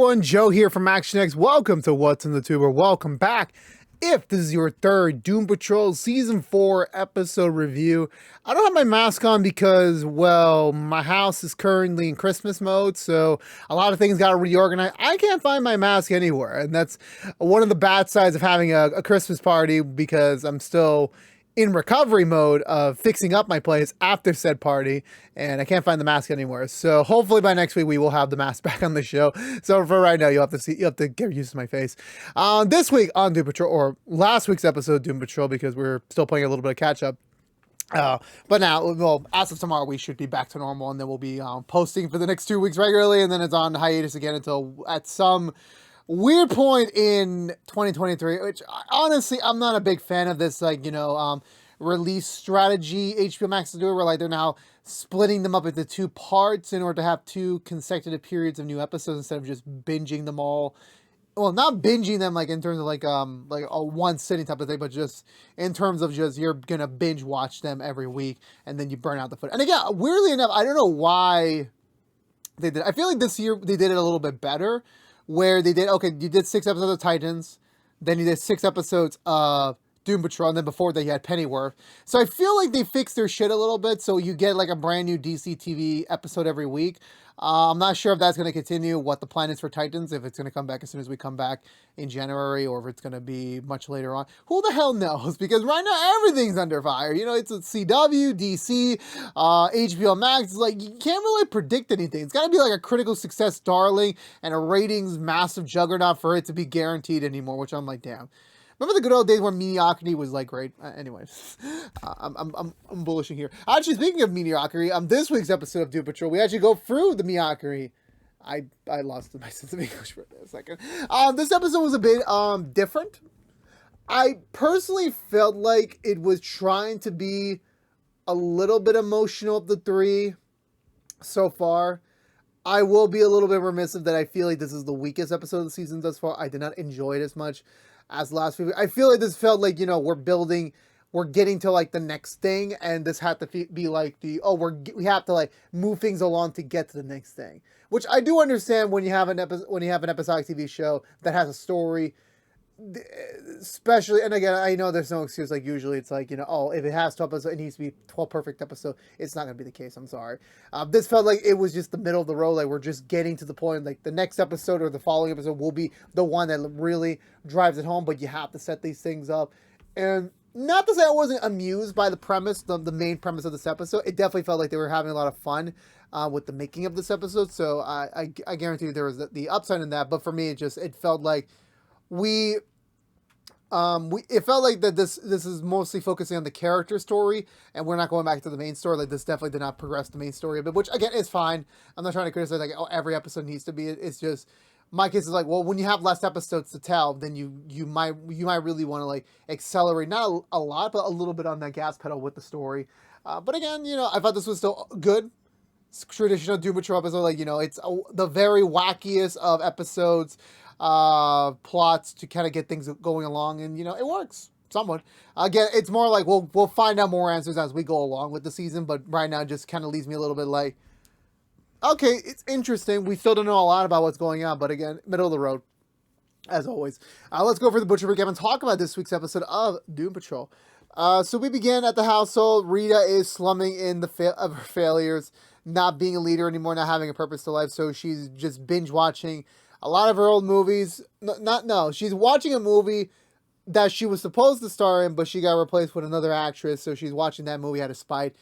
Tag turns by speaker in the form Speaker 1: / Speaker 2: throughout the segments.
Speaker 1: everyone, Joe here from ActionX. Welcome to What's in the Tuber. Welcome back. If this is your third Doom Patrol Season 4 episode review, I don't have my mask on because, well, my house is currently in Christmas mode, so a lot of things got to reorganize. I can't find my mask anywhere, and that's one of the bad sides of having a Christmas party because I'm still in recovery mode of fixing up my place after said party, and I can't find the mask anywhere. So hopefully by next week we will have the mask back on the show. So for right now, you have to get used to my face. This week on Doom Patrol, or last week's episode of Doom Patrol, because we're still playing a little bit of catch up. But now, well, as of tomorrow, we should be back to normal, and then we'll be posting for the next 2 weeks regularly, and then it's on hiatus again until at some weird point in 2023, which honestly, I'm not a big fan of this, release strategy HBO Max is doing, where like they're now splitting them up into 2 parts in order to have 2 consecutive periods of new episodes instead of just binging them all. Well, not binging them like in terms of like a one sitting type of thing, but just in terms of just you're gonna binge watch them every week and then you burn out the foot. And again, weirdly enough, I don't know why they did. I feel like this year they did it a little bit better, where they did, okay, you did 6 episodes of Titans, then you did 6 episodes of Doom Patrol, and then before that you had Pennyworth. So I feel like they fixed their shit a little bit, so you get like a brand new DC TV episode every week. I'm not sure if that's going to continue, what the plan is for Titans, if it's going to come back as soon as we come back in January, or if it's going to be much later on. Who the hell knows? Because right now everything's under fire. You know, it's a CW, DC, HBO Max. It's like, you can't really predict anything. It's got to be like a critical success darling and a ratings massive juggernaut for it to be guaranteed anymore, which I'm like, damn. Remember the good old days when mediocrity was like great? Anyways, I'm bullishing here. Actually, speaking of mediocrity, this week's episode of Doom Patrol, we actually go through the mediocrity. I lost my sense of English for a second. This episode was a bit different. I personally felt like it was trying to be a little bit emotional of the 3 so far. I will be a little bit remissive that I feel like this is the weakest episode of the season thus far. I did not enjoy it as much as last week. I feel like this felt like, you know, we're getting to like the next thing, and this had to be like we have to like move things along to get to the next thing, which I do understand when you have an episodic TV show that has a story, especially. And again, I know there's no excuse. Like usually it's like, you know, oh, if it has 12 episodes, it needs to be 12 perfect episodes. It's not going to be the case. I'm sorry. This felt like it was just the middle of the road. Like we're just getting to the point, like the next episode or the following episode will be the one that really drives it home, but you have to set these things up. And not to say I wasn't amused by the premise, the main premise of this episode. It definitely felt like they were having a lot of fun with the making of this episode. So I guarantee you there was the upside in that. But for me, it felt like it felt like that this is mostly focusing on the character story, and we're not going back to the main story. Like this definitely did not progress the main story a bit, which again is fine. I'm not trying to criticize like, oh, every episode needs to be. It's just my case is like, well, when you have less episodes to tell, then you might really want to like accelerate, not a lot, but a little bit on that gas pedal with the story. But again, you know, I thought this was still good. It's traditional Doom Patrol episode, like, you know, it's the very wackiest of episodes, plots to kind of get things going along, and you know, it works somewhat. Again, it's more like we'll find out more answers as we go along with the season, but right now it just kind of leaves me a little bit like, okay, it's interesting. We still don't know a lot about what's going on, but again, middle of the road, as always. Let's go for the butcher recap and talk about this week's episode of Doom Patrol. So we begin at the household. Rita is slumming in of her failures, not being a leader anymore, not having a purpose to life, so she's just binge watching a lot of her old movies. She's watching a movie that she was supposed to star in, but she got replaced with another actress, so she's watching that movie out of spite.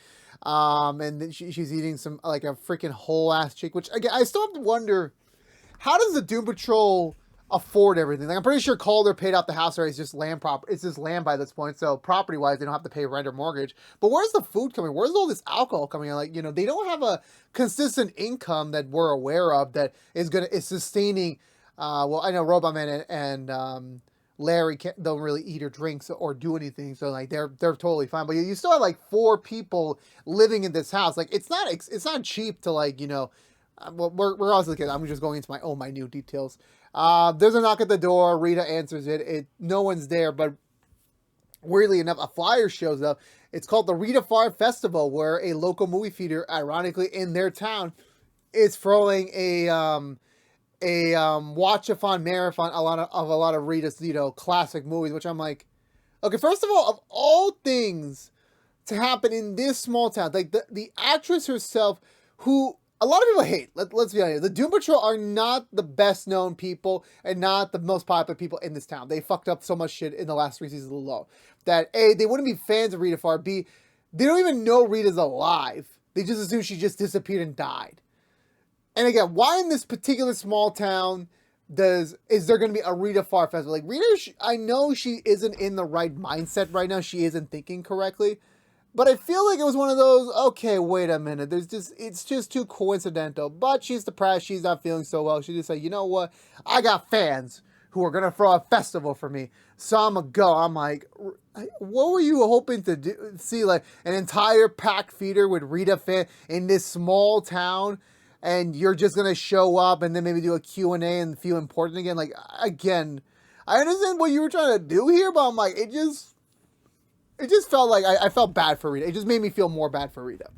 Speaker 1: And then she's eating some, like, a freaking whole ass chick, which again, I still have to wonder, how does the Doom Patrol afford everything? Like, I'm pretty sure Calder paid out the house, or it's just land by this point, so property wise they don't have to pay rent or mortgage. But where's the food coming? Where's all this alcohol coming in? Like, you know, they don't have a consistent income that we're aware of that is sustaining. Well, I know Robot Man and Larry don't really eat or drink or do anything, so like they're totally fine. But you still have like 4 people living in this house. Like it's not cheap to, like, you know. Well, we're also the kids. I'm just going into my own minute details. There's a knock at the door. Rita answers it. No one's there, but weirdly enough, a flyer shows up. It's called the Rita Farm Festival, where a local movie theater, ironically in their town, is throwing a a watch-a-thon marathon of a lot of Rita's, classic movies, which I'm like, okay, first of all things to happen in this small town, like the actress herself, who a lot of people hate. Let's be honest. The Doom Patrol are not the best known people and not the most popular people in this town. They fucked up so much shit in the last 3 seasons alone that A, they wouldn't be fans of Rita Farr. B, they don't even know Rita's alive. They just assume she just disappeared and died. And again, why in this particular small town is there going to be a Rita Farr festival? Like Rita, I know she isn't in the right mindset right now. She isn't thinking correctly. But I feel like it was one of those, okay, wait a minute. It's just too coincidental. But she's depressed. She's not feeling so well. She just said, you know what? I got fans who are going to throw a festival for me. So I'm going to go. I'm like, what were you hoping to see? Like an entire packed theater with Rita fan in this small town? And you're just going to show up and then maybe do a Q&A and feel important again? Like, again, I understand what you were trying to do here, but I'm like, it just felt like I felt bad for Rita. It just made me feel more bad for Rita.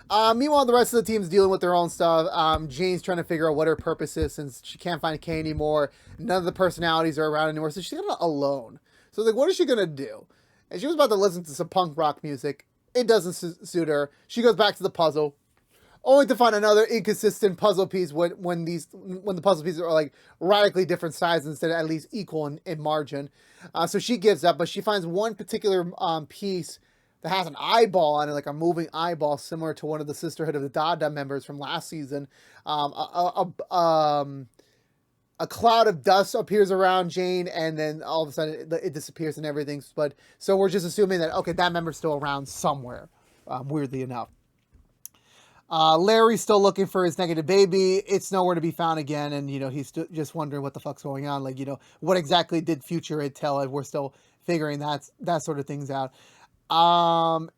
Speaker 1: Meanwhile, the rest of the team's dealing with their own stuff. Jane's trying to figure out what her purpose is since she can't find Kay anymore. None of the personalities are around anymore, so she's kind of alone. So like, what is she going to do? And she was about to listen to some punk rock music. It doesn't suit her. She goes back to the puzzle, only to find another inconsistent puzzle piece when the puzzle pieces are like radically different sizes instead of at least equal in margin. So she gives up, but she finds one particular piece that has an eyeball on it, like a moving eyeball, similar to one of the Sisterhood of the Dada members from last season. A cloud of dust appears around Jane, and then all of a sudden it disappears and everything. But so we're just assuming that, okay, that member's still around somewhere, weirdly enough. Larry's still looking for his negative baby. It's nowhere to be found again. And, he's just wondering what the fuck's going on. Like, what exactly did Future Ed tell it? We're still figuring that sort of things out. Roger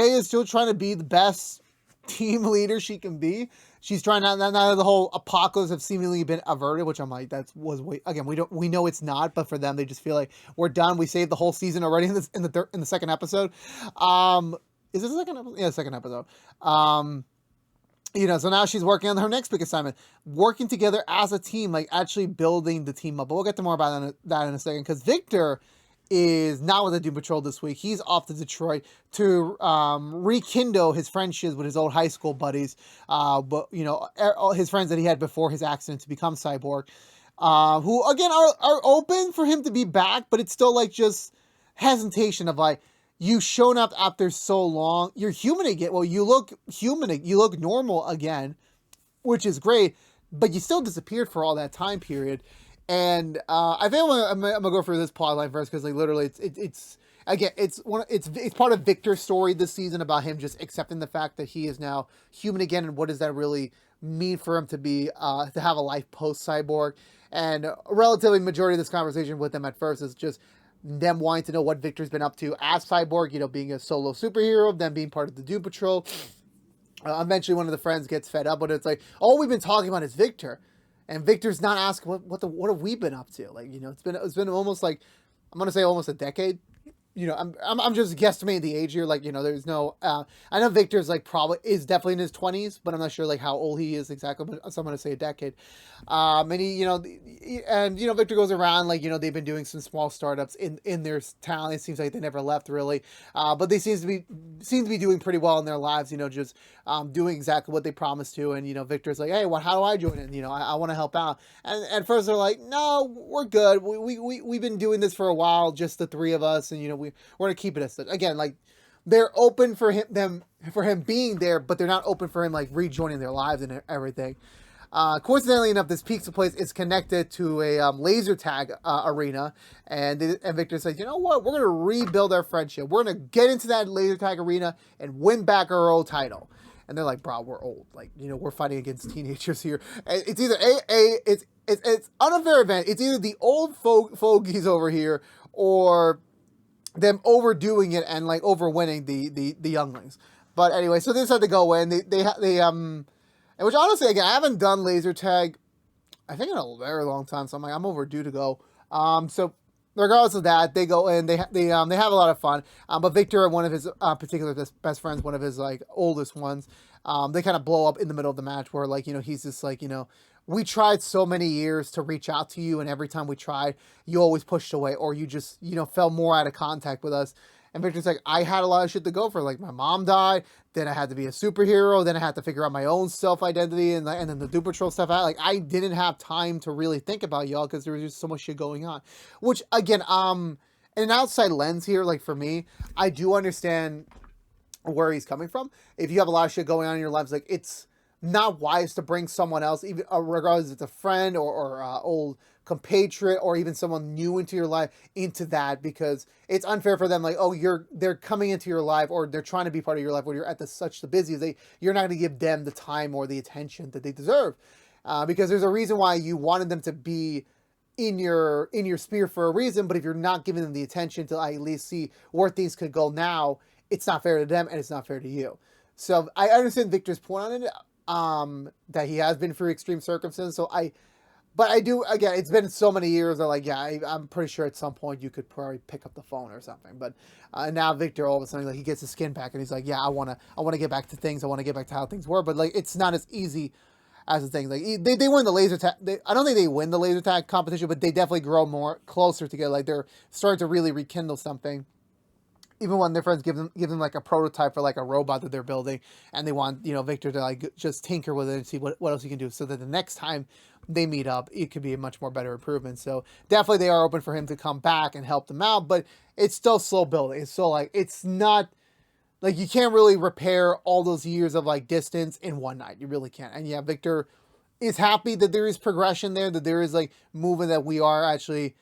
Speaker 1: is still trying to be the best team leader she can be. She's trying now that the whole apocalypse have seemingly been averted, which I'm like, we know it's not, but for them, they just feel like we're done. We saved the whole season already in the second episode. Is this the second episode? Yeah, second episode. So now she's working on her next big assignment, working together as a team, like actually building the team up. But we'll get to more about that in a second, because Victor is not with the Doom Patrol this week. He's off to Detroit to rekindle his friendships with his old high school buddies, his friends that he had before his accident to become Cyborg, who again are open for him to be back, but it's still like just hesitation of like, you've shown up after so long. You're human again. Well, you look human. You look normal again, which is great. But you still disappeared for all that time period. And I think I'm gonna go through this plot line first, because like literally it's part of Victor's story this season about him just accepting the fact that he is now human again, and what does that really mean for him to be to have a life post Cyborg. And a relatively majority of this conversation with him at first is just them wanting to know what Victor's been up to as Cyborg, being a solo superhero, them being part of the Doom Patrol. Eventually one of the friends gets fed up, but it's like, all we've been talking about is Victor. And Victor's not asking what have we been up to? Like, it's been almost like, I'm going to say almost a decade. I'm just guesstimating the age here. Like, there's no, I know Victor's like is definitely in his 20s, but I'm not sure like how old he is exactly, but so I'm going to say a decade. And Victor goes around, like, they've been doing some small startups in their town. It seems like they never left really. But they seem to be doing pretty well in their lives, just doing exactly what they promised to. And, Victor's like, hey, how do I join in? I want to help out. And at first they're like, no, we're good. We've been doing this for a while, just the three of us. And, we're going to keep it as such. Again, like, they're open for him being there, but they're not open for him, like, rejoining their lives and everything. Coincidentally enough, this pizza place is connected to a laser tag arena, and Victor says, you know what, we're going to rebuild our friendship. We're going to get into that laser tag arena and win back our old title. And they're like, bro, we're old. Like, we're fighting against teenagers here. And it's either it's unfair event. It's either the old fogies over here or them overdoing it and like overwinning the younglings. But anyway, so they decided to go in. And which honestly, again, I haven't done laser tag, I think, in a very long time. So I'm like, I'm overdue to go. So regardless of that, they go in. They have a lot of fun. But Victor, one of his particular best friends, one of his like oldest ones, they kind of blow up in the middle of the match where like he's just like we tried so many years to reach out to you, and every time we tried, you always pushed away, or you just fell more out of contact with us. And Victor's like, I had a lot of shit to go for. Like, my mom died, then I had to be a superhero, then I had to figure out my own self-identity, and then the Doom Patrol stuff out. Like, I didn't have time to really think about y'all because there was just so much shit going on. Which, again, in an outside lens here, like, for me, I do understand where he's coming from. If you have a lot of shit going on in your lives, like, it's not wise to bring someone else, even regardless if it's a friend or old compatriot or even someone new into your life, into that, because it's unfair for them. Like, oh, they're coming into your life, or they're trying to be part of your life when you're at such the busy. You're not going to give them the time or the attention that they deserve, because there's a reason why you wanted them to be in your sphere for a reason. But if you're not giving them the attention to at least see where things could go now, it's not fair to them and it's not fair to you. So I understand Victor's point on it, that he has been through extreme circumstances. But I do, again, it's been so many years that, like, yeah, I'm pretty sure at some point you could probably pick up the phone or something. But now Victor, all of a sudden, like, he gets his skin back and he's like, yeah, I want to get back to things. I want to get back to how things were. But, like, it's not as easy as the thing. Like, they win the laser tag. I don't think they win the laser tag competition, but they definitely grow more closer together. Like, they're starting to really rekindle something. Even when their friends give them like a prototype for like a robot that they're building, and they want Victor to like just tinker with it and see what else he can do, so that the next time they meet up, it could be a much more better improvement. So definitely they are open for him to come back and help them out, but it's still slow building. It's still like, it's not like you can't really repair all those years of like distance in one night. You really can't. And yeah, Victor is happy that there is progression there, that there is like movement, that we are actually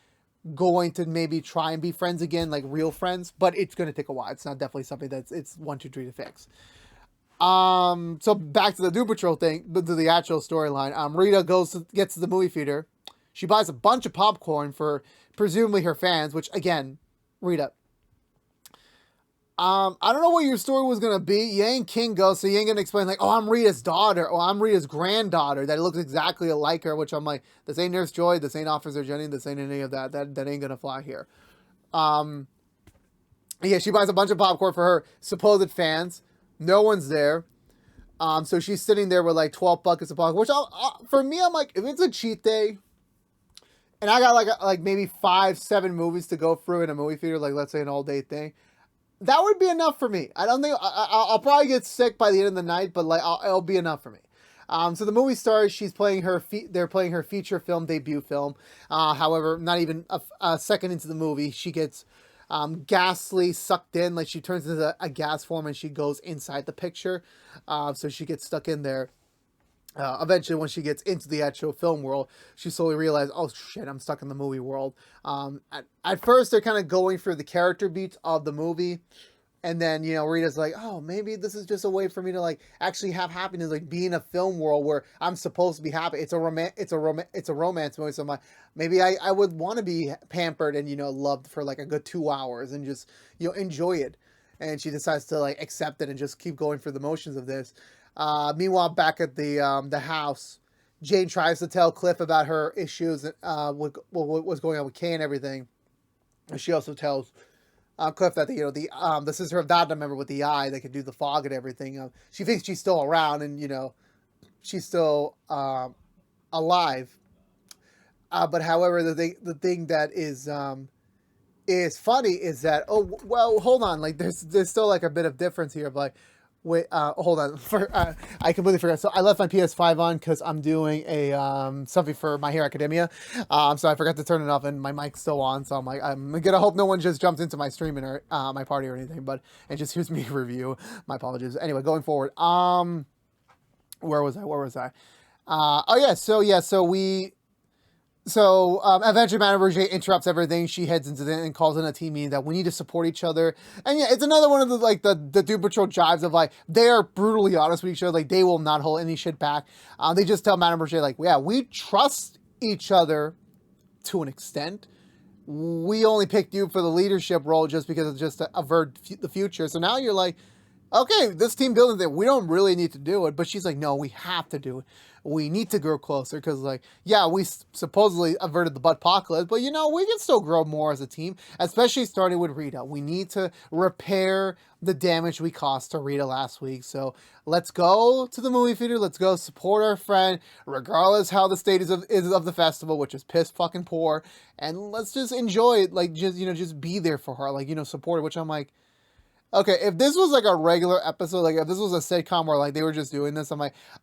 Speaker 1: going to maybe try and be friends again, like real friends, but it's going to take a while. It's not definitely something it's 1, 2, 3 to fix. So back to the Doom Patrol thing, to the actual storyline. Rita gets to the movie theater. She buys a bunch of popcorn for presumably her fans, which again, Rita, I don't know what your story was going to be. You ain't Kingo, so you ain't going to explain like, oh, I'm Rita's daughter, or I'm Rita's granddaughter, that looks exactly like her, which I'm like, this ain't Nurse Joy, this ain't Officer Jenny, this ain't any of that. That ain't going to fly here. Yeah, she buys a bunch of popcorn for her supposed fans. No one's there. So she's sitting there with like 12 buckets of popcorn, which for me, I'm like, if it's a cheat day, and I got like maybe 5, 7 movies to go through in a movie theater, like let's say an all-day thing, that would be enough for me. I don't think I'll probably get sick by the end of the night, but like it'll be enough for me. So the movie starts. She's playing they're playing her feature film debut film. However, not even a second into the movie, she gets ghastly sucked in. Like she turns into a gas form and she goes inside the picture. So she gets stuck in there. Eventually, when she gets into the actual film world, she slowly realizes, oh shit, I'm stuck in the movie world. At first, they're kind of going through the character beats of the movie. And then, Rita's like, oh, maybe this is just a way for me to like actually have happiness, like be in a film world where I'm supposed to be happy. It's a romance movie. So I'm like, maybe I would want to be pampered and, loved for like a good 2 hours and just, enjoy it. And she decides to like accept it and just keep going through the motions of this. Meanwhile, back at the house, Jane tries to tell Cliff about her issues, with what's going on with Kay and everything. And she also tells Cliff that the sister of that member with the eye that can do the fog and everything. She thinks she's still around and she's still alive. But however, the thing that is funny is that, oh well, hold on, like there's still like a bit of difference here of like. Wait, hold on. I completely forgot. So I left my PS5 on because I'm doing a something for My Hero Academia. So I forgot to turn it off, and my mic's still on. So I'm like, I'm gonna hope no one just jumps into my stream or my party or anything, but it just hears me review. My apologies. Anyway, going forward. Where was I? Oh yeah. So eventually Madame Rouget interrupts everything. She heads into and calls in a team meeting that we need to support each other. And yeah, it's another one of the Doom Patrol jives of like, they are brutally honest with each other. Like they will not hold any shit back. They just tell Madame Rouget like, yeah, we trust each other to an extent. We only picked you for the leadership role just because it's just to avert the future. So now you're like, okay, this team building thing, we don't really need to do it. But she's like, no, we have to do it. We need to grow closer because, like, yeah, we supposedly averted the butt apocalypse, but we can still grow more as a team, especially starting with Rita. We need to repair the damage we caused to Rita last week. So let's go to the movie theater. Let's go support our friend, regardless how the state is of the festival, which is piss fucking poor. And let's just enjoy it. Like, just be there for her. Like, support her, which I'm like, okay, if this was like a regular episode, like if this was a sitcom where like they were just doing this,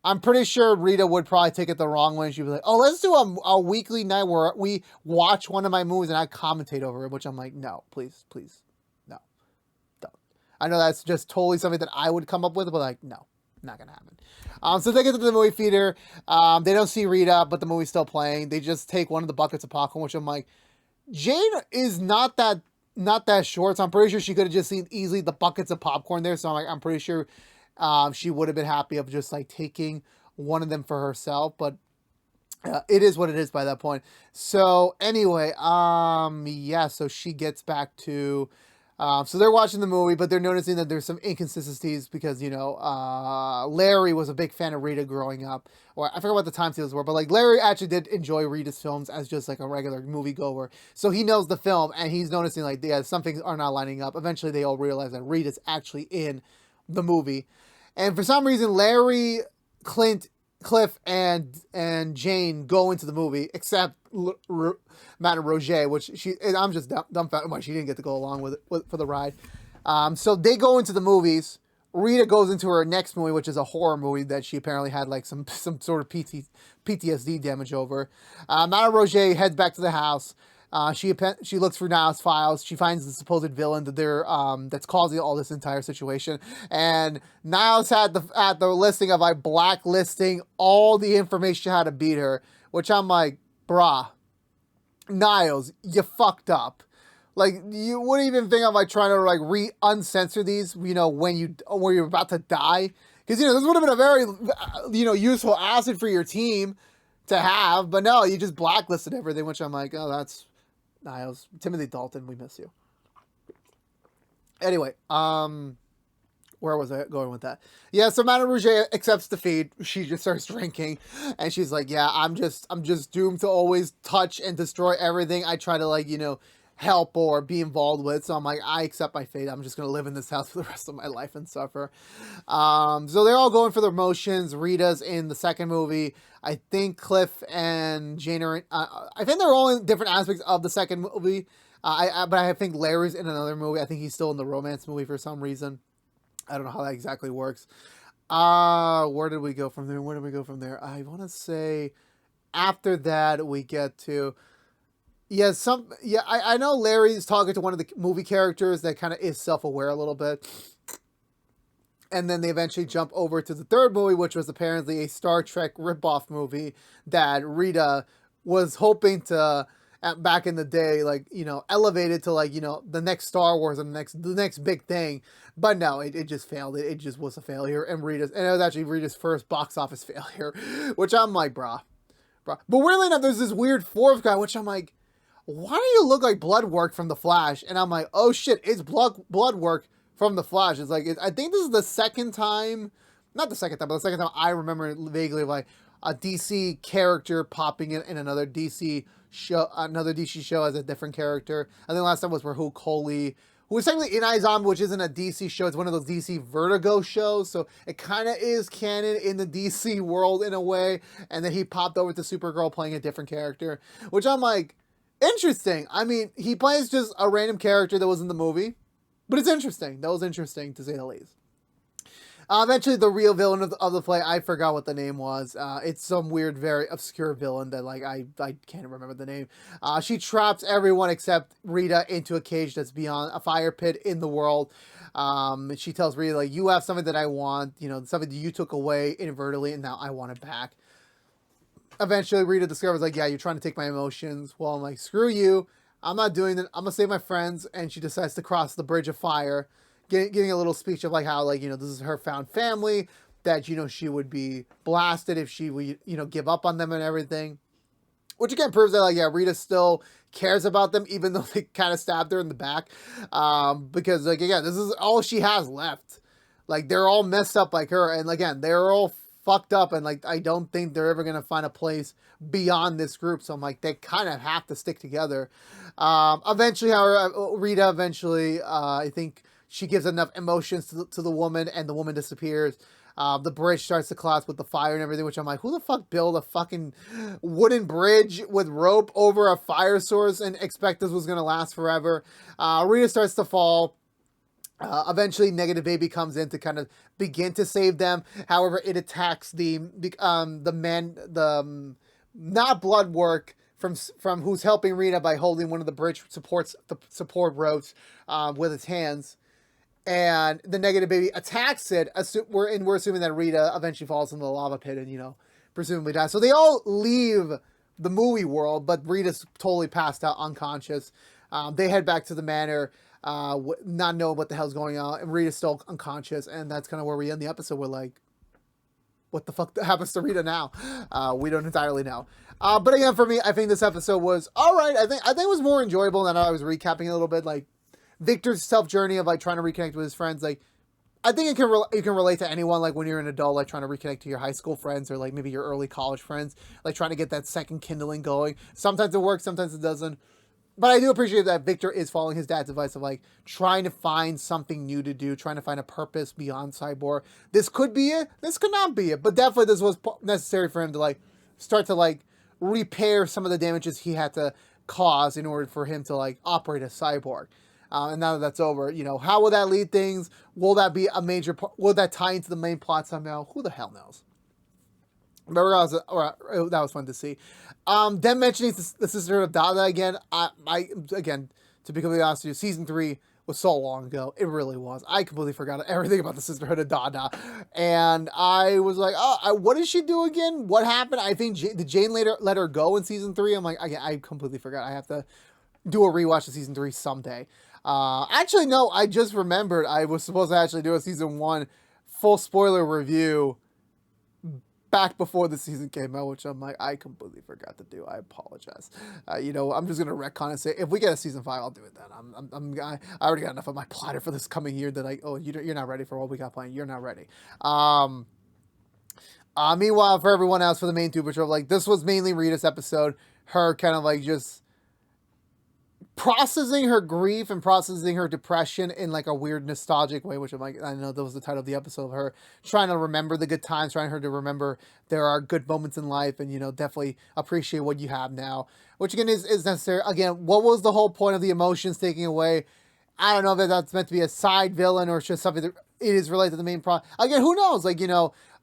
Speaker 1: I'm pretty sure Rita would probably take it the wrong way. She'd be like, oh, let's do a weekly night where we watch one of my movies and I commentate over it, which I'm like, no, please, no, don't. I know that's just totally something that I would come up with, but like, no, not gonna happen. So they get to the movie theater. They don't see Rita, but the movie's still playing. They just take one of the buckets of popcorn, which I'm like, Jane is not that short, so I'm pretty sure she could have just seen easily the buckets of popcorn there. So I'm pretty sure she would have been happy of just like taking one of them for herself. But it is what it is by that point. So anyway, yeah. So she gets back to. So they're watching the movie, but they're noticing that there's some inconsistencies because, Larry was a big fan of Rita growing up. Or I forgot what the timetables were, but like Larry actually did enjoy Rita's films as just like a regular moviegoer. So he knows the film and he's noticing like, yeah, some things are not lining up. Eventually they all realize that Rita's actually in the movie. And for some reason, Larry, Cliff, and Jane go into the movie, except Madame Roger, which I'm just dumbfounded why she didn't get to go along with it for the ride. So they go into the movies. Rita goes into her next movie, which is a horror movie that she apparently had like some sort of PTSD damage over. Madame Roger heads back to the house. She looks for Niles' files. She finds the supposed villain that's causing all this entire situation. And Niles had the listing of like blacklisting all the information how to beat her, which I'm like, brah, Niles, you fucked up. Like, you wouldn't even think of like trying to like uncensor these, when you're about to die. Because, this would have been a very, useful asset for your team to have. But no, you just blacklisted everything, which I'm like, oh, that's Niles. Timothy Dalton, we miss you. Anyway, where was I going with that? Yeah, so Madame Rouget accepts defeat. She just starts drinking, and she's like, yeah, I'm just doomed to always touch and destroy everything I try to, like, help or be involved with. So I'm like, I accept my fate. I'm just going to live in this house for the rest of my life and suffer. So they're all going for their motions. Rita's in the second movie. I think Cliff and Jane are I think they're all in different aspects of the second movie. But I think Larry's in another movie. I think he's still in the romance movie for some reason. I don't know how that exactly works. Where did we go from there? I want to say after that we get to... I know Larry's talking to one of the movie characters that kind of is self-aware a little bit. And then they eventually jump over to the third movie, which was apparently a Star Trek ripoff movie that Rita was hoping to, back in the day, like, elevated to, like, the next Star Wars and the next big thing. But no, it just failed. It just was a failure. And it was actually Rita's first box office failure, which I'm like, bruh. But weirdly enough, there's this weird fourth guy, which I'm like, why do you look like Bloodwork from The Flash? And I'm like, oh shit, it's Bloodwork from The Flash. It's like, I think this is the second time, not the second time, but the second time I remember vaguely of like a DC character popping in another DC show as a different character. I think last time was Rahul Kohli, who was technically in iZombie, which isn't a DC show. It's one of those DC Vertigo shows. So it kind of is canon in the DC world in a way. And then he popped over to Supergirl playing a different character, which I'm like, interesting. I mean, he plays just a random character that was in the movie, but it's interesting. That was interesting, to say the least. Eventually, the real villain of the play, I forgot what the name was. It's some weird, very obscure villain that, like, I can't remember the name. She traps everyone except Rita into a cage that's beyond a fire pit in the world. She tells Rita, like, you have something that I want, something that you took away inadvertently, and now I want it back. Eventually, Rita discovers, like, yeah, you're trying to take my emotions. Well, I'm like, screw you. I'm not doing that. I'm going to save my friends. And she decides to cross the bridge of fire, giving a little speech of, like, how, like, this is her found family, that, she would be blasted if she would, give up on them and everything. Which, again, proves that, like, yeah, Rita still cares about them, even though they kind of stabbed her in the back. Because, like, again, this is all she has left. Like, they're all messed up like her. And again, they're all fucked up. And like, I don't think they're ever going to find a place beyond this group. So I'm like, they kind of have to stick together. Eventually, however, Rita eventually, I think she gives enough emotions to the woman, and the woman disappears. The bridge starts to collapse with the fire and everything, which I'm like, who the fuck built a fucking wooden bridge with rope over a fire source and expect this was going to last forever? Rita starts to fall. Eventually, Negative Baby comes in to kind of begin to save them. However, it attacks the not Bloodwork from who's helping Rita by holding one of the bridge support ropes with its hands. And the Negative Baby attacks it. We're assuming that Rita eventually falls into the lava pit and, presumably dies. So they all leave the movie world, but Rita's totally passed out, unconscious. They head back to the manor, not knowing what the hell's going on, and Rita's still unconscious, and that's kind of where we end the episode. We're like, what the fuck happens to Rita now? We don't entirely know. But again, for me, I think this episode was all right. I think it was more enjoyable than I was recapping a little bit. Like, Victor's self-journey of, like, trying to reconnect with his friends, like, I think it can relate to anyone, like, when you're an adult, like, trying to reconnect to your high school friends or, like, maybe your early college friends, like, trying to get that second kindling going. Sometimes it works, sometimes it doesn't. But I do appreciate that Victor is following his dad's advice of, like, trying to find something new to do, trying to find a purpose beyond Cyborg. This could be it, this could not be it, but definitely this was necessary for him to, like, start to, like, repair some of the damages he had to cause in order for him to, like, operate as Cyborg. And now that that's over, how will that lead things? Will that be a major part? Will that tie into the main plot somehow? Who the hell knows? But that was fun to see. Them mentioning the Sisterhood of Dada again. Again, to be completely honest with you, season 3 was so long ago. It really was. I completely forgot everything about the Sisterhood of Dada. And I was like, what did she do again? What happened? I think did Jane let her go in season 3? I'm like, I completely forgot. I have to do a rewatch of season 3 someday. Actually, no, I just remembered I was supposed to actually do a season 1 full spoiler review back before the season came out, which I'm like, I completely forgot to do. I apologize. I'm just gonna retcon and say, if we get a season 5, I'll do it then. I already got enough on my platter for this coming year that you're not ready for what we got planned. You're not ready. Meanwhile, for everyone else, for the main Doom Patrol, like, this was mainly Rita's episode. Her kind of like just processing her grief and processing her depression in, like, a weird nostalgic way, which I'm like, I know that was the title of the episode, of her trying to remember the good times, trying her to remember there are good moments in life, and definitely appreciate what you have now, which again is necessary. Again, what was the whole point of the emotions taking away? I don't know if that's meant to be a side villain or it's just something that it is related to the main plot. Again, who knows? Like,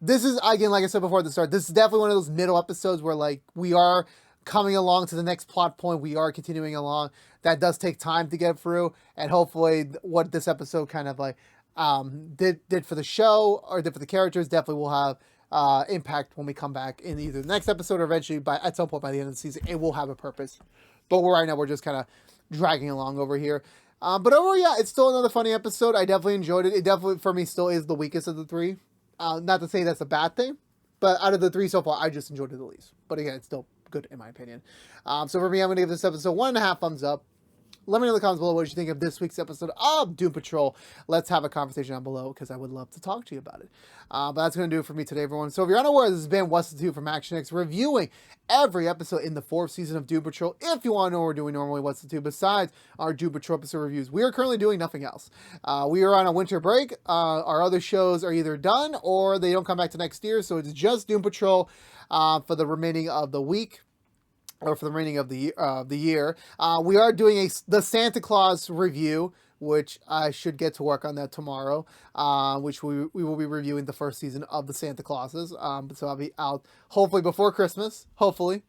Speaker 1: this is, again, like I said before at the start, this is definitely one of those middle episodes where, like, we are coming along to the next plot point. We are continuing along. That does take time to get through, and hopefully what this episode kind of like did for the show or did for the characters definitely will have impact when we come back in either the next episode or eventually at some point by the end of the season. It will have a purpose, but right now we're just kind of dragging along over here. But overall, yeah, it's still another funny episode. I definitely enjoyed it. It definitely, for me, still is the weakest of the 3. Not to say that's a bad thing, but out of the 3 so far, I just enjoyed it the least. But again, it's still good in my opinion. So for me, I'm going to give this episode 1.5 thumbs up. Let me know in the comments below what you think of this week's episode of Doom Patrol. Let's have a conversation down below because I would love to talk to you about it. But that's going to do it for me today, everyone. So if you're unaware, this has been What's the Two from ActionX, reviewing every episode in the 4th season of Doom Patrol. If you want to know what we're doing normally, What's the Two, besides our Doom Patrol episode reviews, we are currently doing nothing else. We are on a winter break. Our other shows are either done or they don't come back to next year. So it's just Doom Patrol for the remaining of the week. Or for the remaining of the year. We are doing the Santa Claus review, which I should get to work on that tomorrow, which we will be reviewing the 1st season of the Santa Clauses. So I'll be out hopefully before Christmas, hopefully.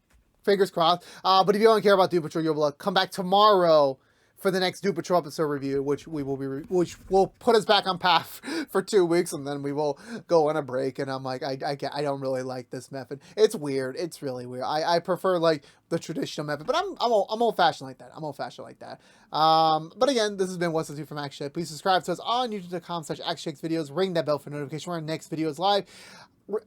Speaker 1: Fingers crossed. But if you don't care about Doom Patrol, you'll be able to come back tomorrow for the next Doom Patrol episode review, which will put us back on path for 2 weeks, and then we will go on a break. And I'm like, I don't really like this method. It's weird. It's really weird. I prefer, like, the traditional method. But I'm old fashioned like that. I'm old fashioned like that. But again, this has been What's the Two from ActionX. Please subscribe to us on YouTube.com/ActionX videos. Ring that bell for notification when our next video is live.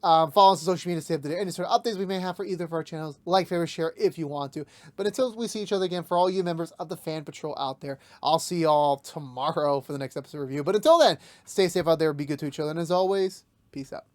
Speaker 1: Follow us on social media to stay up to date. Any sort of updates we may have for either of our channels. Like, favorite, share if you want to. But until we see each other again, for all you members of the Fan Patrol out there, I'll see y'all tomorrow for the next episode review. But until then, stay safe out there, be good to each other, and as always, peace out.